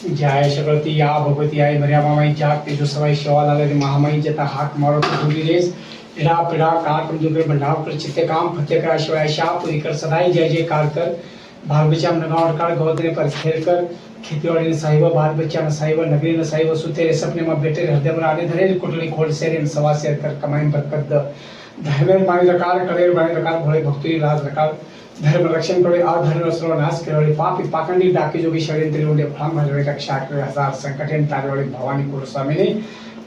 जय शक्ति या भगवती आई मरिया मामाई जाग ते जो सवाई शिवाला लगे महामाई जता हाथ मारो तो दूरी रेस इड़ा पिड़ा काट दुर्गे बंधाव कर चित्ते काम फतेह करा शिवाय शाह पूरी कर सदाई जय जयकार कर बाल बच्चा नगावट कर गोदने पर खेल कर खेतीवाड़ी ने साहिब बाल बच्चा ने साहिब नगरी ने साहिब सुते सपने में बेटे हृदय में आने धरे कुटली खोल शेर सवा शेर कर कमाई बरकत धर्मेर मानी रकार कलेर मानी रकार भोले भक्ति राज रकार धर्म रक्षण करे अधर्म सर्वनाश करे पापी पाखंडी डाकी जोगी षड्यंत्री उंडे फलाम भजवे रक्षा करे हजार संकटेन तारवाड़ी भवानी कुल स्वामी ने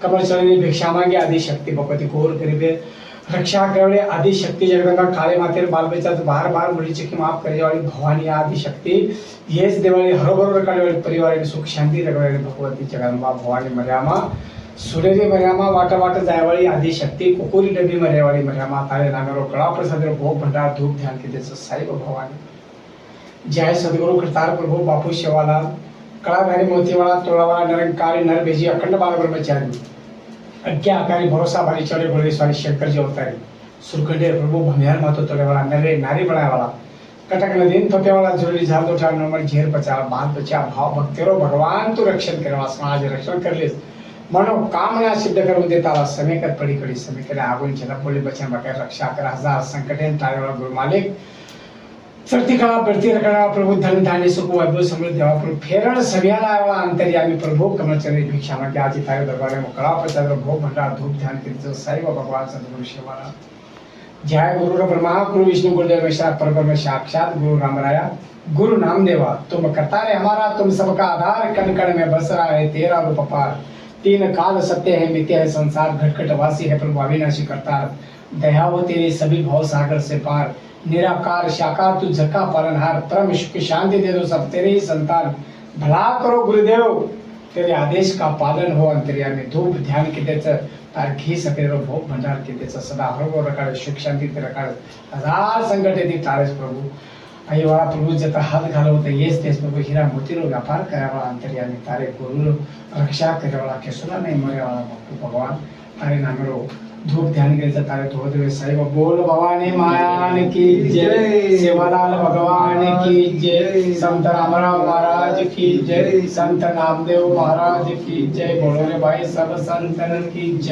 कमल चरणी भिक्षा मांगे आदि शक्ति भगवती कोर करीबे रक्षा करे आदि शक्ति जगदंबा काले मातेर बाल बच्चा बार बार मुलीची की माफ करे वाली भवानी आदि शक्ति येस देवाली हरोबरोबर करे वाली परिवार सुख शांति रगवाली भगवती जगदंबा भवानी मर्यामा सुरेरी मर्यामा वाटा वाटा जायवाली आदि शक्ति कुकुरी डबी मर्यावाली मर्यामा तारे नामेरो कड़ा प्रसाद भोग भंडार धूप ध्यान के देश साईं भवानी जय सदगुरु करतार प्रभु बापू शिवालाल कड़ाधारी मोतीवाला तोड़ावाला निरंकारी नर भेजी अखंड बाल ब्रह्मचारी अज्ञाकारी भरोसा भारी चढ़े बड़े स्वामी शंकर जी अवतारी सुरखंडे प्रभु भमियार मातो तोड़े वाला नरे नारी बनाए वाला कटक नदीन फते वाला जरूरी झाल दो चार नंबर झेर पचा बाल बचा भाव भक्तिरो भगवान तू रक्षण करवा समाज रक्षण कर ले मनोकामना सिद्ध करून देता समय कर पड़ी कड़ी समय करे आगुन चला बोले बचन बकर रक्षा कर हजार संकटेन तारे वाला गुरु मालिक सर्ती कला बढ़ती रखना प्रभु धन धान्य सुख वैभव समृद्ध देवा प्रभु फेरण सभ्याला आवा अंतर्यामी प्रभु कमलचंद्र भिक्षा में क्या जी तारे दरबार में कला प्रसाद भोग भंडार धूप ध्यान के साईं भगवान सद्गुरु शिवाला जय गुरु ब्रह्मा गुरु विष्णु गुरुदेव वैशाख परब्रह्म साक्षात गुरु रामराया गुरु नामदेवा तुम करता है हमारा तुम सबका आधार कण कण में बस रहा है तेरा रूप पार तीन काल सत्य है मिथ्या है संसार घटघट वासी है प्रभु अविनाशी करतार दया हो तेरे सभी भाव सागर से पार निराकार शाकार तू झका पालनहार परम सुख शांति दे दो सब तेरे ही संतान भला करो गुरुदेव तेरे आदेश का पालन हो अंतर्यामी धूप ध्यान के देच तार घी सकेरो भोग भंडार के देच सदा हरवो रकाळ सुख शांति ते रकाळ हजार संकट यदि तारस प्रभु आई वाला प्रभु जता हाथ घालो ते येस तेस प्रभु हीरा मोतीरो व्यापार करावा अंतर्यामी तारे गुरु रक्षा करेवाला के सुना नहीं मरे वाला भगवान तारे नामरो धूप ध्यान के तारे धोते हुए साईं बोल भवानी मायान की जय सेवालाल भगवान की जय संत रामराव महाराज की जय संत नामदेव महाराज की जय बोलो रे भाई सब संतन की जय।